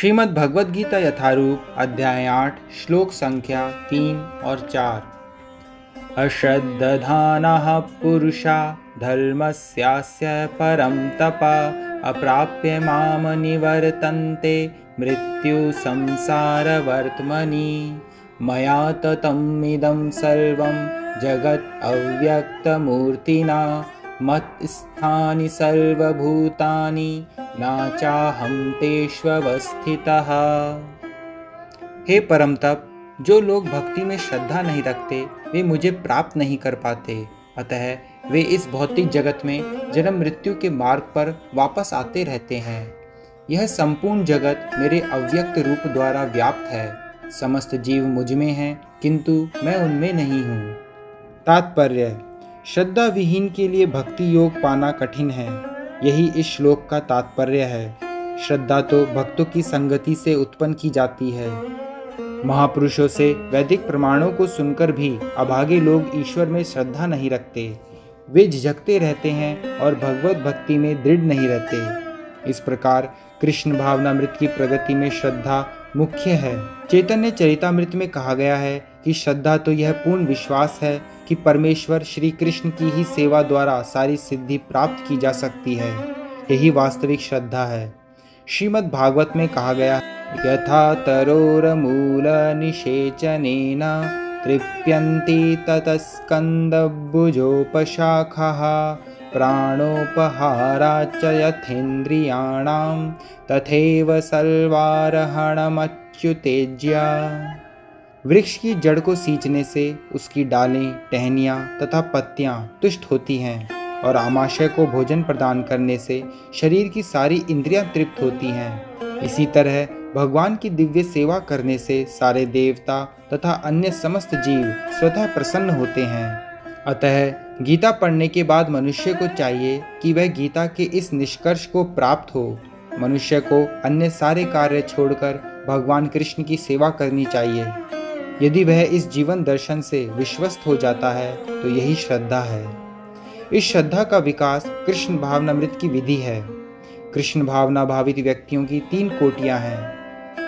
श्रीमद् भगवद गीता यथारूप अध्याय 8 श्लोक संख्या 3 और 4। अश्रद्धधानः पुरुषा धर्मस्यास्य परं तप अप्राप्य मां निवर्तन्ते मृत्यु संसारवर्त्मनि मया ततमिदं सर्वं जगत् अव्यक्तमूर्तिना मत्स्थानि सर्वभूतानि न चाहं तेष्वस्थितः। हे परम तप, जो लोग भक्ति में श्रद्धा नहीं रखते वे मुझे प्राप्त नहीं कर पाते, अतः वे इस भौतिक जगत में जन्म मृत्यु के मार्ग पर वापस आते रहते हैं। यह संपूर्ण जगत मेरे अव्यक्त रूप द्वारा व्याप्त है। समस्त जीव मुझ में हैं, किंतु मैं उनमें नहीं हूँ। तात्पर्य: श्रद्धा विहीन के लिए भक्ति योग पाना कठिन है। यही इस श्लोक का तात्पर्य है। श्रद्धा तो भक्तों की संगति से उत्पन्न की जाती है। महापुरुषों से वैदिक प्रमाणों को सुनकर भी अभागे लोग ईश्वर में श्रद्धा नहीं रखते। वे झिझकते रहते हैं और भगवत भक्ति में दृढ़ नहीं रहते। इस प्रकार कृष्ण भावनामृत की प्रगति में श्रद्धा मुख्य है। चैतन्य चरितामृत में कहा गया है कि श्रद्धा तो यह पूर्ण विश्वास है कि परमेश्वर श्री कृष्ण की ही सेवा द्वारा सारी सिद्धि प्राप्त की जा सकती है। यही वास्तविक श्रद्धा है। श्रीमद् भागवत में कहा गया है, यथा तरोरमूल निषेचनेन तृप्यन्ति ततस्कन्दभुजोपशाखाः प्राणोपहाराच्च यथेन्द्रियाणां तथैव सर्वारहणमच्युतेज्य। वृक्ष की जड़ को सींचने से उसकी डालें, टहनियाँ तथा पत्तियाँ तुष्ट होती हैं और आमाशय को भोजन प्रदान करने से शरीर की सारी इंद्रियां तृप्त होती हैं। इसी तरह भगवान की दिव्य सेवा करने से सारे देवता तथा अन्य समस्त जीव स्वतः प्रसन्न होते हैं। अतः गीता पढ़ने के बाद मनुष्य को चाहिए कि वह गीता के इस निष्कर्ष को प्राप्त हो। मनुष्य को अन्य सारे कार्य छोड़कर भगवान कृष्ण की सेवा करनी चाहिए। यदि वह इस जीवन दर्शन से विश्वस्त हो जाता है तो यही श्रद्धा है। इस श्रद्धा का विकास कृष्ण भावनामृत की विधि है। कृष्ण भावना भावित व्यक्तियों की 3 कोटियां हैं।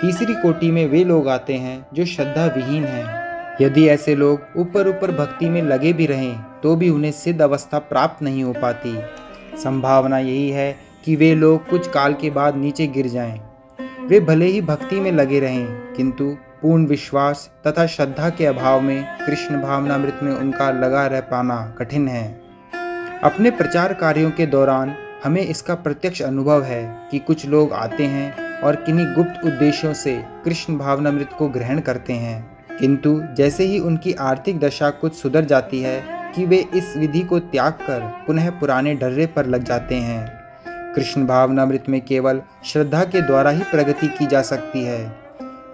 तीसरी कोटि में वे लोग आते हैं जो श्रद्धा विहीन हैं। यदि ऐसे लोग ऊपर ऊपर भक्ति में लगे भी रहें तो भी उन्हें सिद्ध अवस्था प्राप्त नहीं हो पाती। संभावना यही है कि वे लोग कुछ काल के बाद नीचे गिर जाएं। वे भले ही भक्ति में लगे रहें, किंतु पूर्ण विश्वास तथा श्रद्धा के अभाव में कृष्ण भावनामृत में उनका लगा रह पाना कठिन है। अपने प्रचार कार्यों के दौरान हमें इसका प्रत्यक्ष अनुभव है कि कुछ लोग आते हैं और किन्हीं गुप्त उद्देश्यों से कृष्ण भावनामृत को ग्रहण करते हैं, किंतु जैसे ही उनकी आर्थिक दशा कुछ सुधर जाती है कि वे इस विधि को त्याग कर पुनः पुराने डर्रे पर लग जाते हैं। कृष्ण भावनामृत में केवल श्रद्धा के द्वारा ही प्रगति की जा सकती है।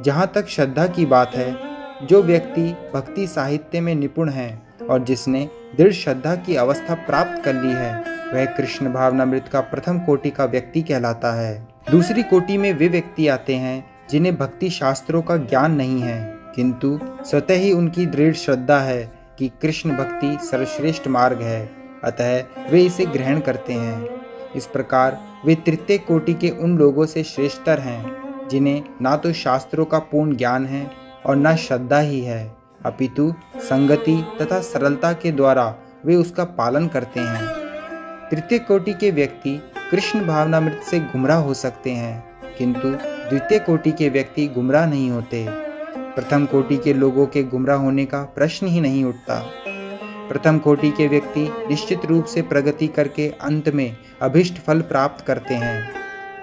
जहाँ तक श्रद्धा की बात है, जो व्यक्ति भक्ति साहित्य में निपुण है और जिसने दृढ़ श्रद्धा की अवस्था प्राप्त कर ली है, वह कृष्ण भावनामृत का प्रथम कोटि का व्यक्ति कहलाता है। दूसरी कोटि में वे व्यक्ति आते हैं जिन्हें भक्ति शास्त्रों का ज्ञान नहीं है, किंतु स्वतः ही उनकी दृढ़ श्रद्धा है कि कृष्ण भक्ति सर्वश्रेष्ठ मार्ग है, अतः वे इसे ग्रहण करते हैं। इस प्रकार वे तृतीय कोटि के उन लोगों से श्रेष्ठतर हैं जिन्हें ना तो शास्त्रों का पूर्ण ज्ञान है और ना श्रद्धा ही है, अपितु संगति तथा सरलता के द्वारा वे उसका पालन करते हैं। तृतीय कोटि के व्यक्ति कृष्ण भावनामृत से गुमराह हो सकते हैं, किंतु द्वितीय कोटि के व्यक्ति गुमराह नहीं होते। प्रथम कोटि के लोगों के गुमराह होने का प्रश्न ही नहीं उठता। प्रथम कोटि के व्यक्ति निश्चित रूप से प्रगति करके अंत में अभिष्ट फल प्राप्त करते हैं।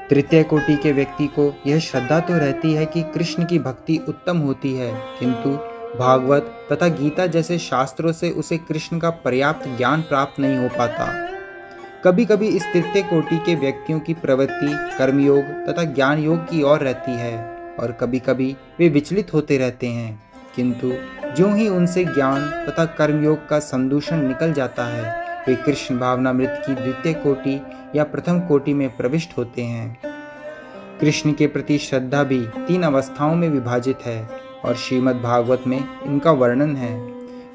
तृतीय कोटि के व्यक्ति को यह श्रद्धा तो रहती है कि कृष्ण की भक्ति उत्तम होती है, किंतु भागवत तथा गीता जैसे शास्त्रों से उसे कृष्ण का पर्याप्त ज्ञान प्राप्त नहीं हो पाता। कभी कभी इस तृतीय कोटि के व्यक्तियों की प्रवृत्ति कर्मयोग तथा ज्ञान योग की ओर रहती है और कभी कभी वे विचलित होते रहते हैं, किंतु ज्यों ही उनसे ज्ञान तथा कर्मयोग का संदूषण निकल जाता है, वे कृष्ण भावनामृत की द्वितीय कोटि या प्रथम कोटि में प्रविष्ट होते हैं। कृष्ण के प्रति श्रद्धा भी 3 अवस्थाओं में विभाजित है और श्रीमद् भागवत में इनका वर्णन है।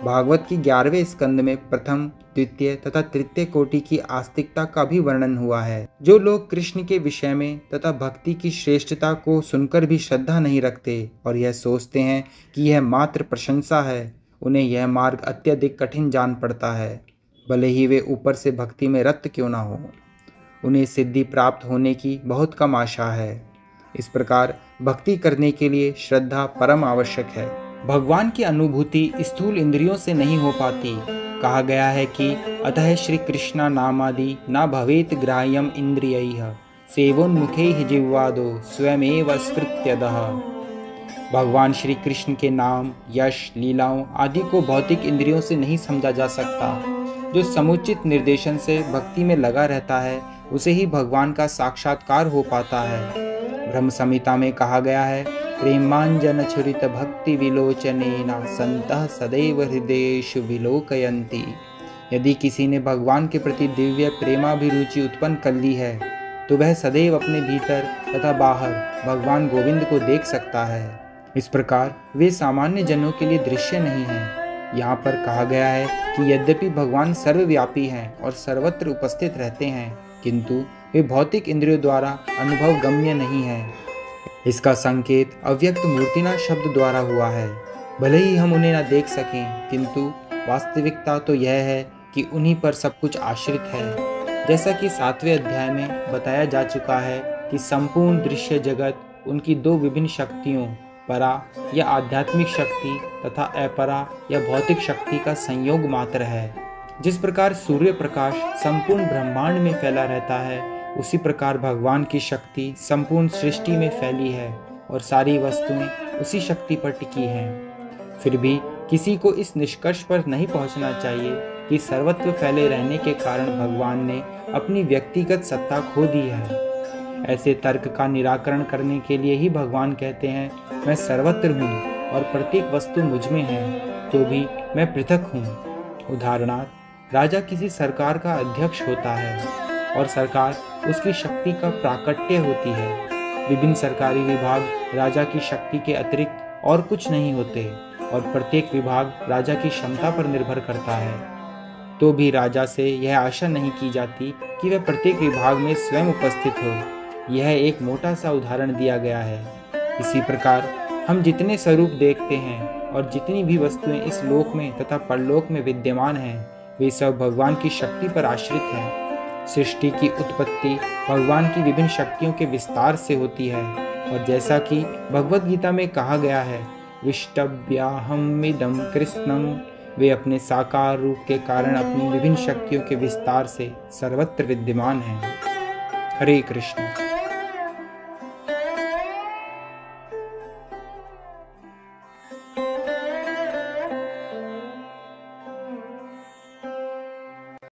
भागवत की 11वें स्कंद में प्रथम द्वितीय तथा तृतीय कोटि की आस्तिकता का भी वर्णन हुआ है। जो लोग कृष्ण के विषय में तथा भक्ति की श्रेष्ठता को सुनकर भी श्रद्धा नहीं रखते और यह सोचते हैं कि यह मात्र प्रशंसा है, उन्हें यह मार्ग अत्यधिक कठिन जान पड़ता है, भले ही वे ऊपर से भक्ति में रत क्यों न हो। उन्हें सिद्धि प्राप्त होने की बहुत कम आशा है। इस प्रकार भक्ति करने के लिए श्रद्धा परम आवश्यक है। भगवान की अनुभूति स्थूल इंद्रियों से नहीं हो पाती। कहा गया है कि अतः श्री कृष्णा नामादि न भवेत ग्राह्यम इंद्रियैः सेवोन्मुखैः जिह्वादो स्वयमेव स्फृत्यदः। भगवान श्री कृष्ण के नाम, यश, लीलाओं आदि को भौतिक इंद्रियों से नहीं समझा जा सकता। जो समुचित निर्देशन से भक्ति में लगा रहता है उसे ही भगवान का साक्षात्कार हो पाता है। ब्रह्म संहिता में कहा गया है, प्रेमांजन छुरित भक्ति विलोचनेना संतः सदैव हृदयेषु विलोकयन्ति। यदि किसी ने भगवान के प्रति दिव्य प्रेमाभिरुचि उत्पन्न कर ली है तो वह सदैव अपने भीतर तथा बाहर भगवान गोविंद को देख सकता है। इस प्रकार वे सामान्य जनों के लिए दृश्य नहीं हैं। यहाँ पर कहा गया है कि यद्यपि भगवान सर्वव्यापी हैं और सर्वत्र उपस्थित रहते हैं, किंतु वे भौतिक इंद्रियों द्वारा अनुभव गम्य नहीं है। इसका संकेत अव्यक्त मूर्तिना शब्द द्वारा हुआ है। भले ही हम उन्हें न देख सकें, किंतु वास्तविकता तो यह है कि उन्हीं पर सब कुछ आश्रित है। जैसा कि 7वें अध्याय में बताया जा चुका है कि संपूर्ण दृश्य जगत उनकी दो विभिन्न शक्तियों, परा या आध्यात्मिक शक्ति तथा अपरा या भौतिक शक्ति का संयोग मात्र है। जिस प्रकार सूर्य प्रकाश संपूर्ण ब्रह्मांड में फैला रहता है, उसी प्रकार भगवान की शक्ति संपूर्ण सृष्टि में फैली है और सारी वस्तुएं उसी शक्ति पर टिकी हैं। फिर भी किसी को इस निष्कर्ष पर नहीं पहुंचना चाहिए कि सर्वत्र फैले रहने के कारण भगवान ने अपनी व्यक्तिगत सत्ता खो दी है। ऐसे तर्क का निराकरण करने के लिए ही भगवान कहते हैं, मैं सर्वत्र हूँ और प्रत्येक वस्तु मुझ में है, तो भी मैं पृथक हूँ। उदाहरणार्थ, राजा किसी सरकार का अध्यक्ष होता है और सरकार उसकी शक्ति का प्राकट्य होती है। विभिन्न सरकारी विभाग राजा की शक्ति के अतिरिक्त और कुछ नहीं होते और प्रत्येक विभाग राजा की क्षमता पर निर्भर करता है। तो भी राजा से यह आशा नहीं की जाती कि वह प्रत्येक विभाग में स्वयं उपस्थित हो। यह एक मोटा सा उदाहरण दिया गया है। इसी प्रकार हम जितने स्वरूप देखते हैं और जितनी भी वस्तुएं इस लोक में तथा परलोक में विद्यमान हैं, वे सब भगवान की शक्ति पर आश्रित हैं। सृष्टि की उत्पत्ति भगवान की विभिन्न शक्तियों के विस्तार से होती है और जैसा कि भगवद गीता में कहा गया है, विष्टभ्याहमिदं कृष्णं, वे अपने साकार रूप के कारण अपनी विभिन्न शक्तियों के विस्तार से सर्वत्र विद्यमान हैं। हरे कृष्ण।